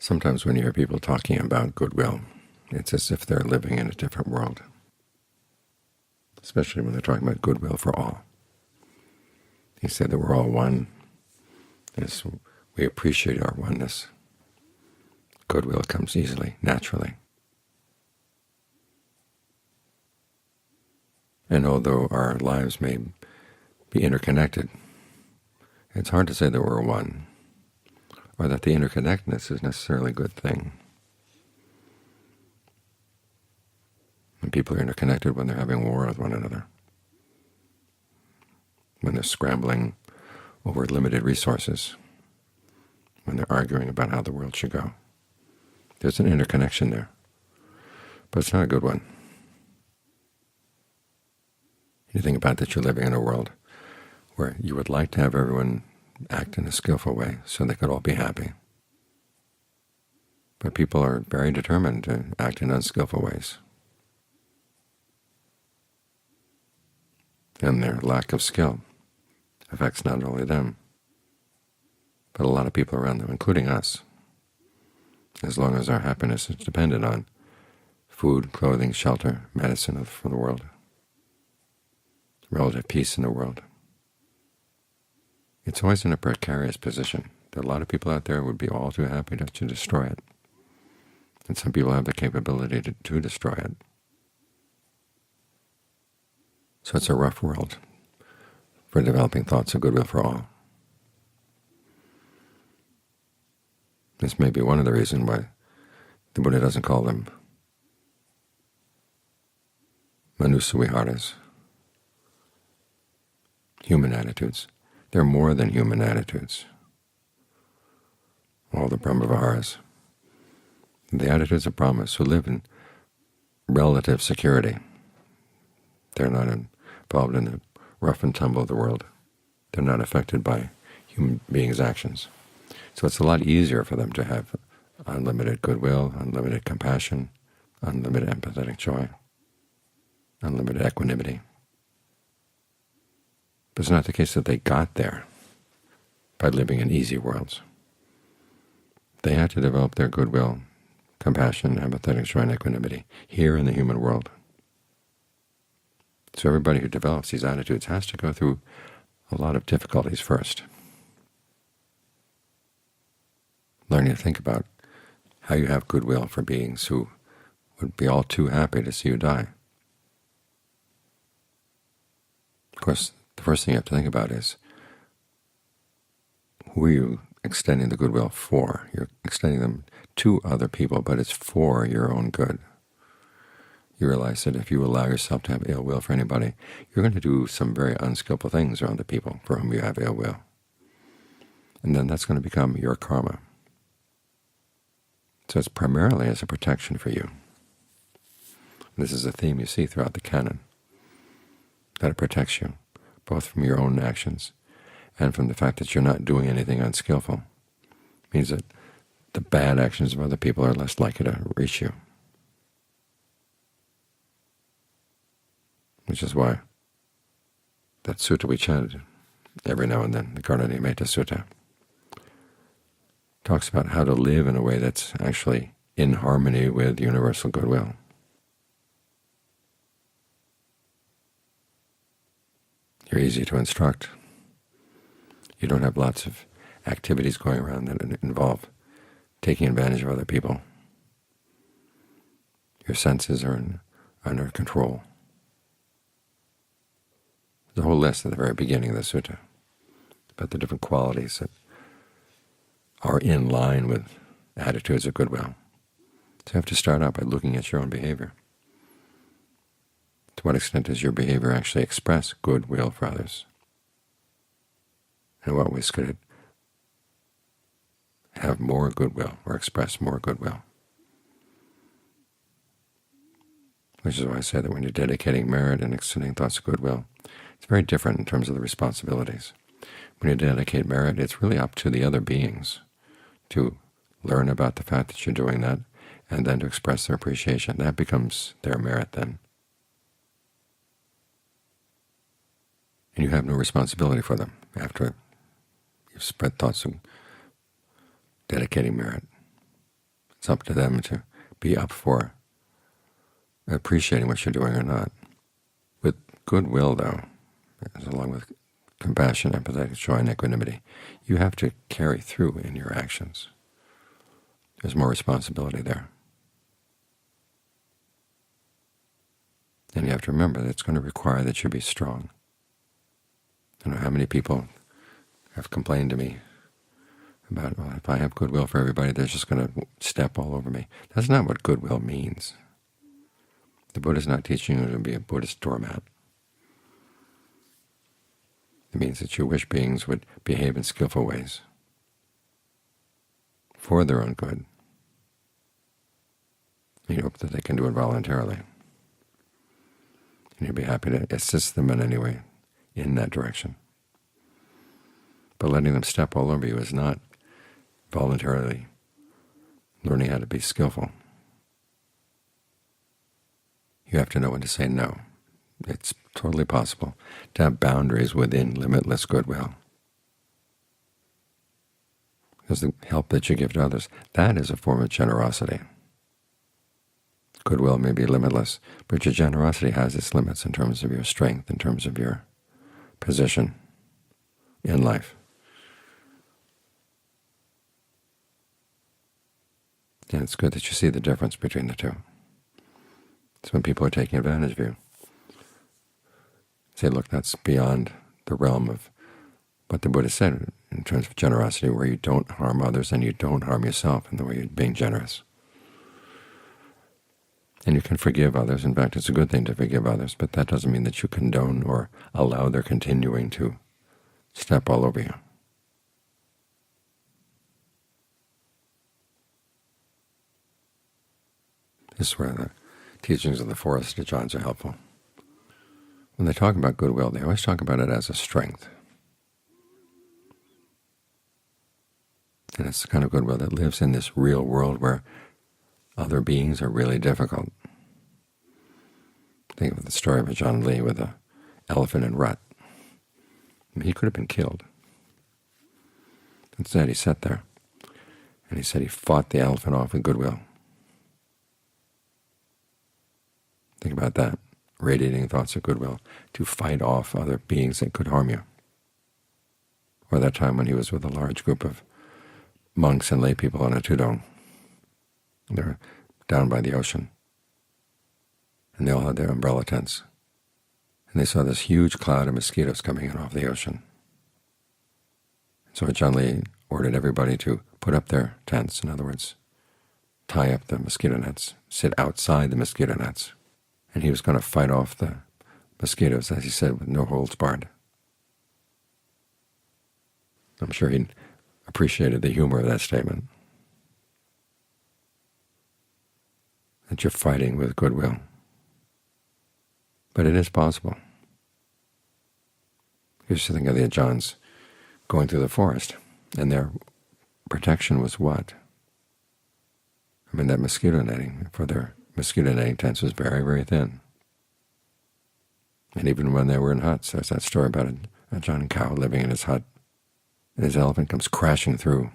Sometimes when you hear people talking about goodwill, it's as if they're living in a different world, especially when they're talking about goodwill for all. He said that we're all one, as we appreciate our oneness. Goodwill comes easily, naturally. And although our lives may be interconnected, it's hard to say that we're one, or that the interconnectedness is necessarily a good thing. And people are interconnected when they're having war with one another, when they're scrambling over limited resources, when they're arguing about how the world should go. There's an interconnection there, but it's not a good one. You think about that you're living in a world where you would like to have everyone act in a skillful way so they could all be happy. But people are very determined to act in unskillful ways. And their lack of skill affects not only them, but a lot of people around them, including us, as long as our happiness is dependent on food, clothing, shelter, medicine for the world, relative peace in the world. It's always in a precarious position. There are a lot of people out there who would be all too happy to destroy it. And some people have the capability to destroy it. So it's a rough world for developing thoughts of goodwill for all. This may be one of the reasons why the Buddha doesn't call them manusaviharas, human attitudes. They're more than human attitudes. All the Brahmaviharas, the attitudes of Brahmas who live in relative security. They're not involved in the rough and tumble of the world. They're not affected by human beings' actions. So it's a lot easier for them to have unlimited goodwill, unlimited compassion, unlimited empathetic joy, unlimited equanimity. But it's not the case that they got there by living in easy worlds. They had to develop their goodwill, compassion, empathetic joy, and equanimity here in the human world. So everybody who develops these attitudes has to go through a lot of difficulties first. Learning to think about how you have goodwill for beings who would be all too happy to see you die. Of course, the first thing you have to think about is, who are you extending the goodwill for? You're extending them to other people, but it's for your own good. You realize that if you allow yourself to have ill will for anybody, you're going to do some very unskillful things around the people for whom you have ill will. And then that's going to become your karma. So it's primarily as a protection for you. This is a theme you see throughout the canon, that it protects you, both from your own actions and from the fact that you're not doing anything unskillful. It means that the bad actions of other people are less likely to reach you. Which is why that sutta we chant every now and then, the Karnanimeta Sutta, talks about how to live in a way that's actually in harmony with universal goodwill. You're easy to instruct. You don't have lots of activities going around that involve taking advantage of other people. Your senses are under control. There's a whole list at the very beginning of the sutta about the different qualities that are in line with attitudes of goodwill. So you have to start out by looking at your own behavior. To what extent does your behavior actually express goodwill for others? In what ways could it have more goodwill or express more goodwill? Which is why I say that when you're dedicating merit and extending thoughts of goodwill, it's very different in terms of the responsibilities. When you dedicate merit, it's really up to the other beings to learn about the fact that you're doing that and then to express their appreciation. That becomes their merit then. And you have no responsibility for them after you've spread thoughts of dedicating merit. It's up to them to be up for appreciating what you're doing or not. With goodwill, though, as along with compassion, empathetic joy, and equanimity, you have to carry through in your actions. There's more responsibility there. And you have to remember that it's going to require that you be strong. I don't know how many people have complained to me about, well, if I have goodwill for everybody, they're just going to step all over me. That's not what goodwill means. The Buddha's not teaching you to be a Buddhist doormat. It means that you wish beings would behave in skillful ways for their own good. You hope that they can do it voluntarily. And you'll be happy to assist them in any way in that direction. But letting them step all over you is not voluntarily learning how to be skillful. You have to know when to say no. It's totally possible to have boundaries within limitless goodwill. Because the help that you give to others, that is a form of generosity. Goodwill may be limitless, but your generosity has its limits in terms of your strength, in terms of your position in life. And it's good that you see the difference between the two. It's when people are taking advantage of you. Say, look, that's beyond the realm of what the Buddha said in terms of generosity, where you don't harm others and you don't harm yourself in the way you're being generous. And you can forgive others. In fact, it's a good thing to forgive others, but that doesn't mean that you condone or allow their continuing to step all over you. This is where the teachings of the Forest Ajahns are helpful. When they talk about goodwill, they always talk about it as a strength. And it's the kind of goodwill that lives in this real world where other beings are really difficult. Think of the story of Ajahn Lee with the elephant and rut. I mean, he could have been killed. Instead, he sat there, and he said he fought the elephant off with goodwill. Think about that, radiating thoughts of goodwill, to fight off other beings that could harm you. Or that time when he was with a large group of monks and lay people on a tudong. They were down by the ocean, and they all had their umbrella tents. And they saw this huge cloud of mosquitoes coming in off the ocean. So Ajahn Lee ordered everybody to put up their tents, in other words, tie up the mosquito nets, sit outside the mosquito nets. And he was going to fight off the mosquitoes, as he said, with no holds barred. I'm sure he appreciated the humor of that statement, that you're fighting with goodwill. But it is possible. You just think of the Ajahns going through the forest, and their protection was what? I mean, that mosquito netting for their mosquito netting tents was very, very thin. And even when they were in huts, there's that story about a Ajahn cow living in his hut, and his elephant comes crashing through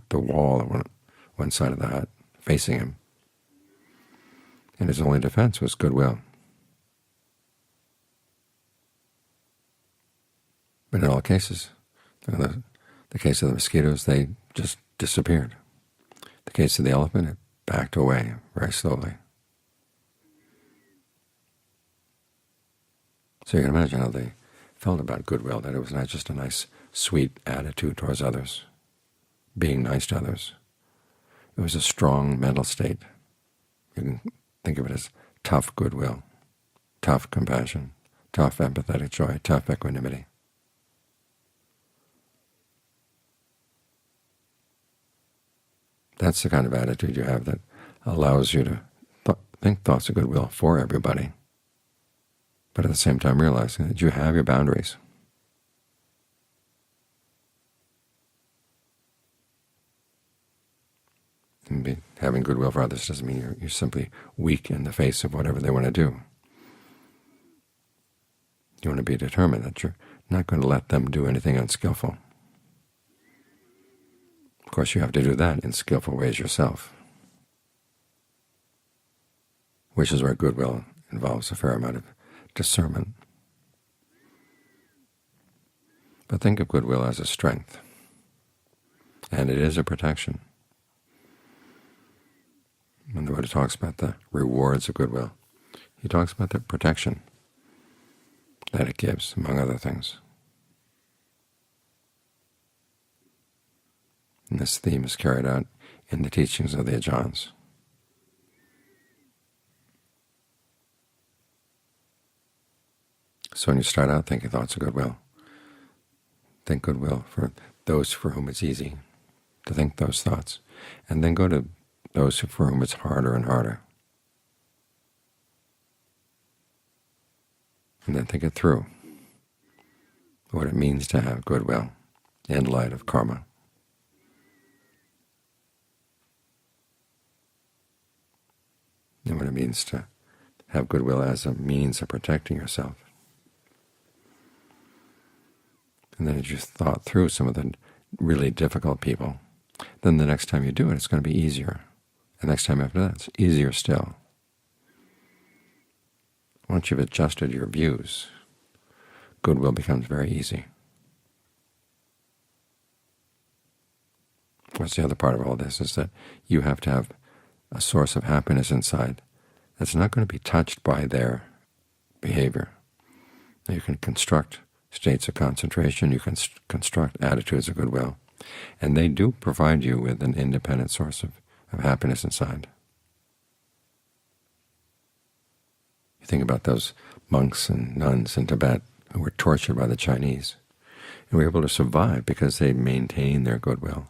the wall at one side of the hut, facing him. And his only defense was goodwill. But in all cases, the case of the mosquitoes, they just disappeared. The case of the elephant, it backed away very slowly. So you can imagine how they felt about goodwill, that it was not just a nice, sweet attitude towards others, being nice to others. It was a strong mental state. You can think of it as tough goodwill, tough compassion, tough empathetic joy, tough equanimity. That's the kind of attitude you have that allows you to think thoughts of goodwill for everybody, but at the same time realizing that you have your boundaries. And having goodwill for others doesn't mean you're simply weak in the face of whatever they want to do. You want to be determined that you're not going to let them do anything unskillful. Of course, you have to do that in skillful ways yourself. which is where goodwill involves a fair amount of discernment. But think of goodwill as a strength, and it is a protection. When the Buddha talks about the rewards of goodwill, he talks about the protection that it gives, among other things. And this theme is carried out in the teachings of the Ajahns. So when you start out thinking thoughts of goodwill, think goodwill for those for whom it's easy to think those thoughts, and then go to those for whom it's harder and harder. And then think it through, what it means to have goodwill in light of karma. And what it means to have goodwill as a means of protecting yourself. And then as you thought through some of the really difficult people, then the next time you do it, it's going to be easier. The next time after that, it's easier still. Once you've adjusted your views, goodwill becomes very easy. What's the other part of all this is that you have to have a source of happiness inside that's not going to be touched by their behavior. Now you can construct states of concentration, you can construct attitudes of goodwill, and they do provide you with an independent source of happiness inside. You think about those monks and nuns in Tibet who were tortured by the Chinese and were able to survive because they maintained their goodwill.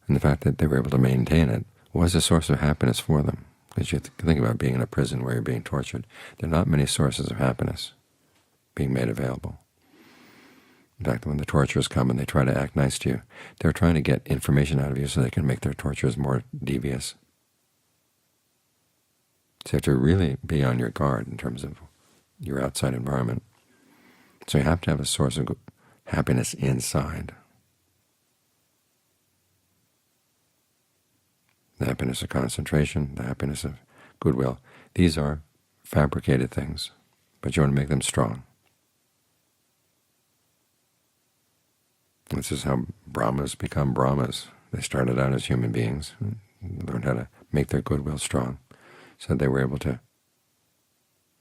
And the fact that they were able to maintain it was a source of happiness for them. Because you think about being in a prison where you're being tortured, there are not many sources of happiness being made available. In fact, when the torturers come and they try to act nice to you, they're trying to get information out of you so they can make their tortures more devious. So you have to really be on your guard in terms of your outside environment. So you have to have a source of happiness inside. The happiness of concentration, the happiness of goodwill, these are fabricated things, but you want to make them strong. This is how Brahmas become Brahmas. They started out as human beings, learned how to make their goodwill strong, so they were able to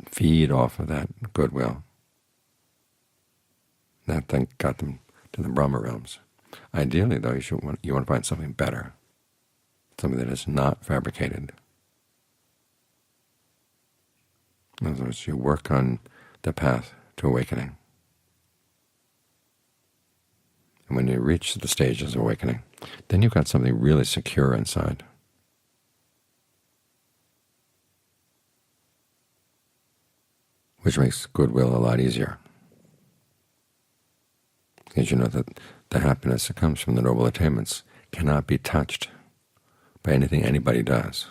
feed off of that goodwill. That thing got them to the Brahma realms. Ideally, though, you want to find something better, something that is not fabricated. In other words, you work on the path to awakening. And when you reach the stages of awakening, then you've got something really secure inside. Which makes goodwill a lot easier. Because you know that the happiness that comes from the noble attainments cannot be touched by anything anybody does.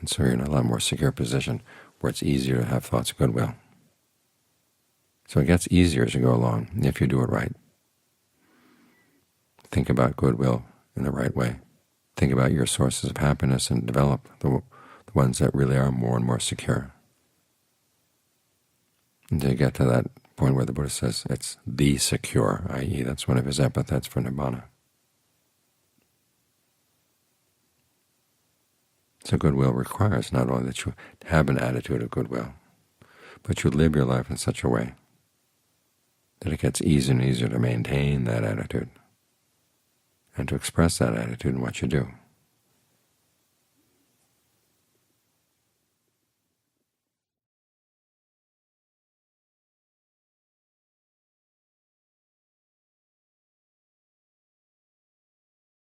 And so you're in a lot more secure position where it's easier to have thoughts of goodwill. So it gets easier as you go along, if you do it right. Think about goodwill in the right way. Think about your sources of happiness and develop the ones that really are more and more secure. Until you get to that point where the Buddha says it's the secure, i.e. that's one of his epithets for Nibbana. So goodwill requires not only that you have an attitude of goodwill, but you live your life in such a way that it gets easier and easier to maintain that attitude and to express that attitude in what you do.